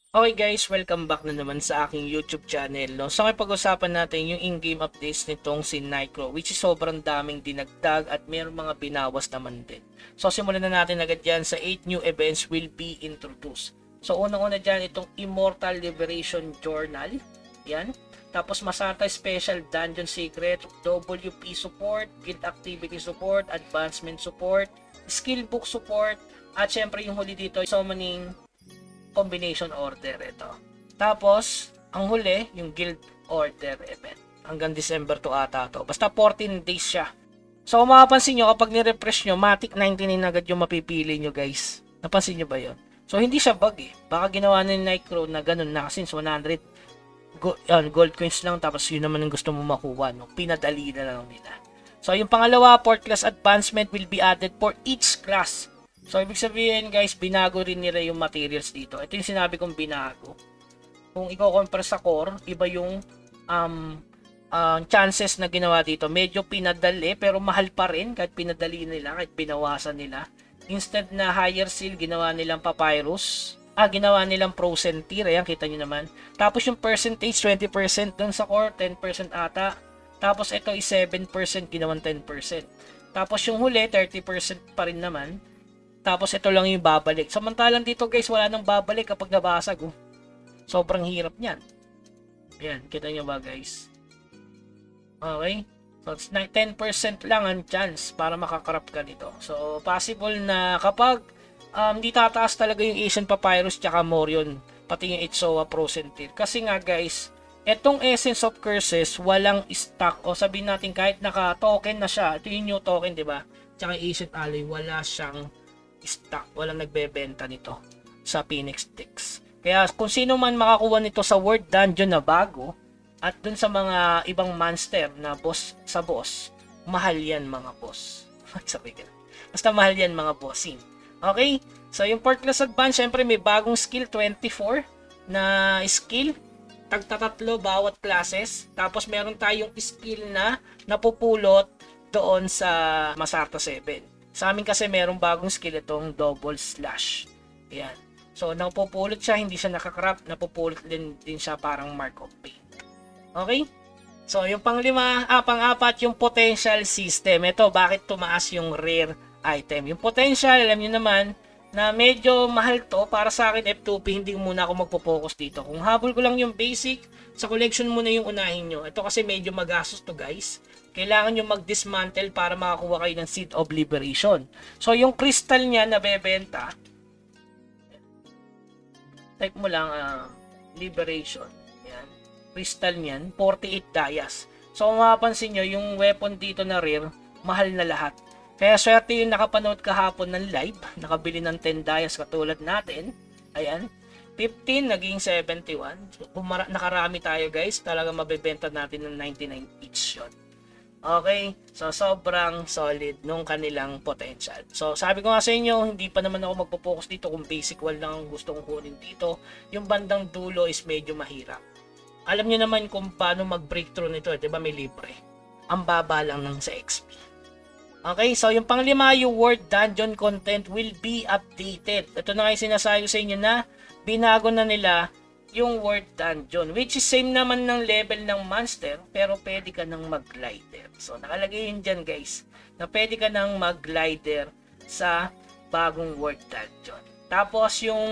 Okay guys, welcome back na naman sa aking YouTube channel. No? So ngayon pag-usapan natin yung in-game updates nitong si Nitro, which is sobrang daming dinagdag at mayroong mga binawas naman din. So simulan na natin agad yan sa 8 new events will be introduced. So unang-una dyan itong Immortal Liberation Journal. Yan. Tapos Masata Special Dungeon Secret, WP Support, Guild Activity Support, Advancement Support, Skill Book Support, at syempre yung huli dito, Summoning Combination Order ito. Tapos, ang huli, yung Guild Order event. Hanggang December 2 ata to. Basta 14 days siya. So, kung mapapansin nyo, kapag ni-refresh nyo, Matic 99 agad yung mapipili nyo guys. Napansin nyo ba yon? So, hindi siya bug eh. Baka ginawa na ni Nitro na ganun na since 100 gold coins lang tapos yun naman ang gusto mo makuha. No? Pinadali na lang nila. So, yung pangalawa, port class advancement will be added for each class. So, ibig sabihin guys, binago rin nila yung materials dito. Ito yung sinabi kong binago. Kung i-compare sa core, iba yung chances na ginawa dito. Medyo pinadali, pero mahal pa rin kahit pinadali nila, kahit binawasan nila. Instead na higher seal, ginawa nilang papyrus. Ginawa nilang frozen tier. Ayan, kita nyo naman. Tapos yung percentage, 20% dun sa core, 10% ata. Tapos ito is 7%, ginawan 10%. Tapos yung huli, 30% pa rin naman. Tapos ito lang yung babalik. Samantalang dito guys, wala nang babalik kapag nabasag. Oh. Sobrang hirap niyan. Ayan, kita nyo ba guys? Okay. So, it's 10% lang ang chance para makakrap ka nito. So, possible na kapag di tataas talaga yung Asian Papyrus tsaka Morion, pati yung Itsoa Frozen Tear. Kasi nga guys, etong Essence of Curses, walang stock. O sabihin natin kahit naka-token na siya, ito yung new token, di ba? Tsaka Ancient Alloy, wala siyang stock, walang nagbebenta nito sa Phoenix Sticks. Kaya kung sino man makakuha nito sa World Dungeon na bago at dun sa mga ibang monster na boss sa boss, mahal yan mga boss. Sabi ka. Basta mahal yan mga bossing. Okay? So yung Port Class Advance, syempre may bagong skill 24 na skill. Tagtatatlo bawat classes. Tapos meron tayong skill na napupulot doon sa Masarta 7. Sa amin kasi merong bagong skill itong double slash. Ayan. So, napupulot siya, hindi siya nakakrap. Napupulot din siya parang mark of pain. Okay? So, yung pang-apat, yung potential system. Ito, bakit tumaas yung rare item? Yung potential, alam nyo naman, na medyo mahal to. Para sa akin, F2P, hindi muna ako magpo-focus dito. Kung habol ko lang yung basic, sa collection muna yung unahin nyo. Ito kasi medyo magastos to guys. Kailangan nyo mag-dismantle para makakuha kayo ng Seed of Liberation. So, yung crystal niya na bebenta, type mo lang Liberation. Yan. Crystal niyan, 48 dayas. So, kung mapapansin nyo, yung weapon dito na rare, mahal na lahat. Kaya swerte yung nakapanood kahapon ng live, nakabili ng 10 dayas katulad natin. Ayan. 15 naging 71. Kung nakarami tayo guys, talaga mabebenta natin ng 99 each shot. Okay, so sobrang solid nung kanilang potential. So sabi ko nga sa inyo, hindi pa naman ako magpo-focus dito kung basic wall lang ang gusto kong kunin dito. Yung bandang dulo is medyo mahirap. Alam niyo naman kung paano mag-breakthrough nito, 'di ba? May libre. Ang baba lang ng sa XP. Okay, so yung panglima, yung World Dungeon content will be updated. Ito na nga yung sinasabi sa inyo na binago na nila yung World Dungeon, which is same naman ng level ng monster, pero pwede ka nang mag-glider. So, nakalagay yun dyan guys, na pwede ka nang mag-glider sa bagong World Dungeon. Tapos, yung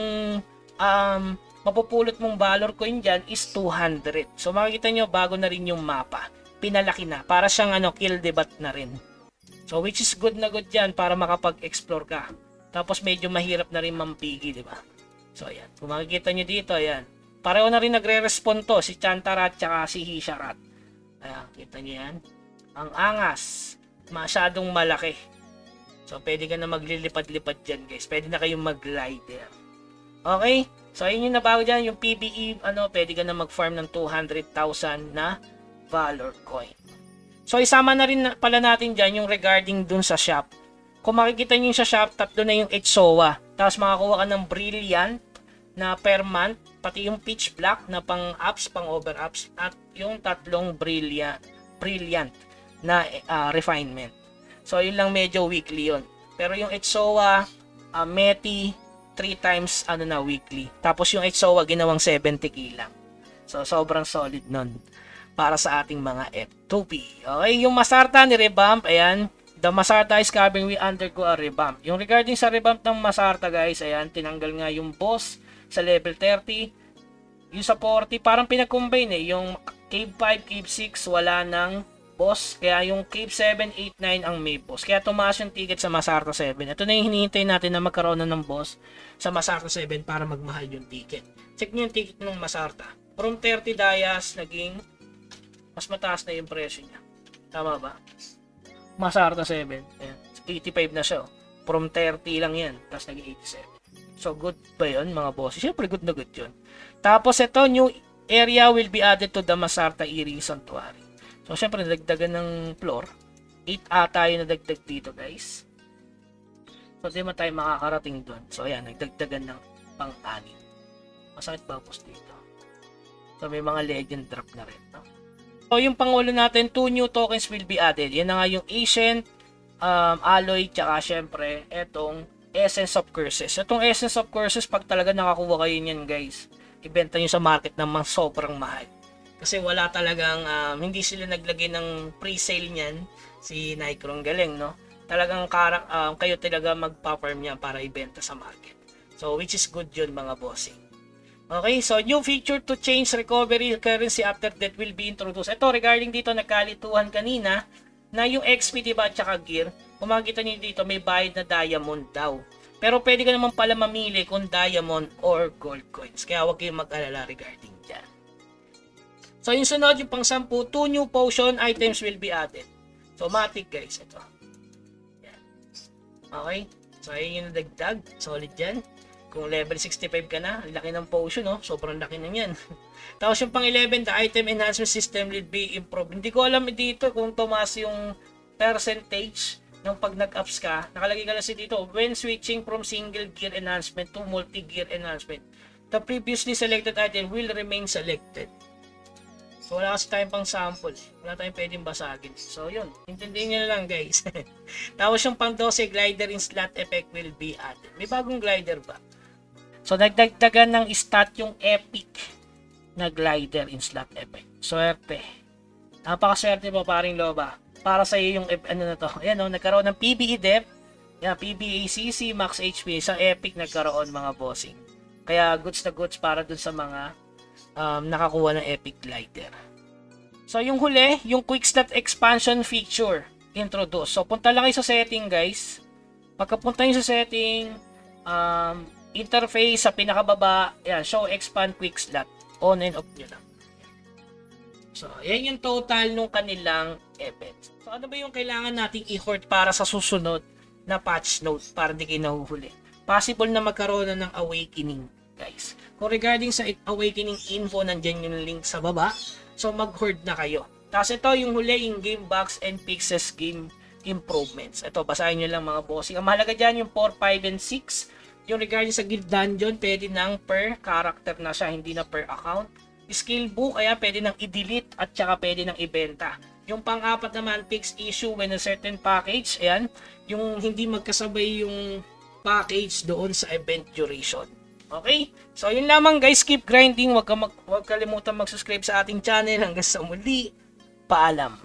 mapupulot mong valor coin dyan is 200. So, makikita nyo, bago na rin yung mapa. Pinalaki na, para siyang kill debat na rin. So, which is good na good dyan para makapag-explore ka. Tapos, medyo mahirap na rin mampigi, di ba? So, ayan. Kung makikita nyo dito, ayan. Pareho na rin nagre-respond to, si Chantarat at si Hisharat. Ayan, kita nyo yan. Ang angas. Masyadong malaki. So, pwede ka na maglilipad-lipad dyan, guys. Pwede na kayong mag-glider. Okay? So, ayun yung nabago dyan. Yung PBE, pwede ka na mag-farm ng 200,000 na Valor Coin. So, isama na rin pala natin dyan yung regarding dun sa shop. Kung makikita nyo yung sa shop, tatlo na yung Itsoa. Tapos, makakuha ka ng Brilliant na per month, pati yung pitch black na pang ups, pang over ups, at yung tatlong brilliant na refinement. So yun lang, medyo weekly yun. Pero yung Itsoa, Meti, 3 times weekly. Tapos yung Exoa ginawang 70k lang. So sobrang solid nun para sa ating mga F2P. Okay, yung Masarta ni revamp, ayan. The Masarta is coming, we undergo a revamp. Yung regarding sa revamp ng Masarta guys, ayan, tinanggal nga yung boss sa level 30. Yung sa 40, parang pinag-combine yung Cave 5, Cave 6, wala nang boss. Kaya yung Cave 7, 8, 9 ang may boss. Kaya tumaas yung ticket sa Masarta 7. Ito na yung hinihintay natin na magkaroon na ng boss sa Masarta 7 para magmahal yung ticket. Check nyo yung ticket ng Masarta. From 30 dayas, naging mas mataas na yung presyo niya. Tama ba? Masarta 7. Ayan. 85 na siya. From 30 lang yan. Tapos naging 87. So, good ba yun, mga bosses? Siyempre, good na good yun. Tapos, ito, new area will be added to the Masarta Eerie Sanctuary. So, siyempre, nadagdagan ng floor. 8 ata yung nadagdag dito, guys. So, di man tayo makakarating doon. So, ayan, nagdagdagan ng pang-6. Masakit ba boss dito? So, may mga legend drop na rin, no? So, yung pangulo natin, 2 new tokens will be added. Yan na nga yung Ancient, Alloy, tsaka syempre, etong Essence of Curses. Itong Essence of Curses, pag talaga nakakuha kayo niyan, guys, ibenta nyo sa market naman sobrang mahal. Kasi wala talagang, hindi sila naglagay ng pre-sale niyan, si Nicron, galing, no? Talagang kayo talaga magpa-farm niya para ibenta sa market. So, which is good yun, mga bossing. Okay, so new feature to change recovery currency after death will be introduced. Ito, regarding dito, nagkalituhan kanina na yung XP, diba, at saka gear, kung makikita nyo dito, may bayad na diamond daw. Pero pwede ka naman pala mamili kung diamond or gold coins. Kaya huwag kayong mag-alala regarding dyan. So, yung sunod, yung pang 10, 2 new potion items will be added. So, matik guys, ito. Yan. Okay, so ayun yung nadagdag. Solid yan. Kung level 65 ka na, laki ng potion, no? Sobrang laki na yan. Tapos yung pang 11, the item enhancement system will be improved. Hindi ko alam dito kung tumaas yung percentage ng pag nag-ups ka. Nakalagay ka kasi dito, when switching from single gear enhancement to multi-gear enhancement, the previously selected item will remain selected. So wala kasi tayong pang sample. Wala tayong pwedeng basagin. So yun, intindihin nyo na lang guys. Tapos yung pang 12, glider in slot effect will be added. May bagong glider ba? So, nagdagdagan ng stat yung epic na glider in slot effect. Swerte. Napakaswerte pa paring Loba. Para sa iyo yung na to. Ayan o, nagkaroon ng PBE depth. Yan, PBE CC, max HP. Sa epic nagkaroon mga bossing. Kaya goods na goods para dun sa mga nakakuha ng epic glider. So, yung huli, yung quick slot expansion feature introduce. So, punta lang kayo sa setting guys. Pagkapunta nyo sa setting, interface sa pinakababa, yan, show expand quick slot, on and off nyo lang. So, yan yung total nung kanilang event. So, ano ba yung kailangan nating i-hoard para sa susunod na patch note para di kayo nahuhuli? Possible na magkaroon na ng awakening, guys. Kung regarding sa awakening info, nandyan yung link sa baba. So, mag-hoard na kayo. Tapos ito yung huli, yung game box and pixels game improvements. Ito, basahin nyo lang mga bossing. Ang mahalaga dyan yung 4, 5, and 6. Yung regarding sa guild dungeon, pwede nang per character na siya, hindi na per account. Skill book, kaya pwede nang i-delete at saka pwede nang ibenta. Yung pang-apat naman, fixed issue when a certain package, ayan, yung hindi magkasabay yung package doon sa event duration. Okay? So, yun lamang guys, keep grinding, wag kalimutan mag-subscribe sa ating channel. Hanggang sa muli, paalam.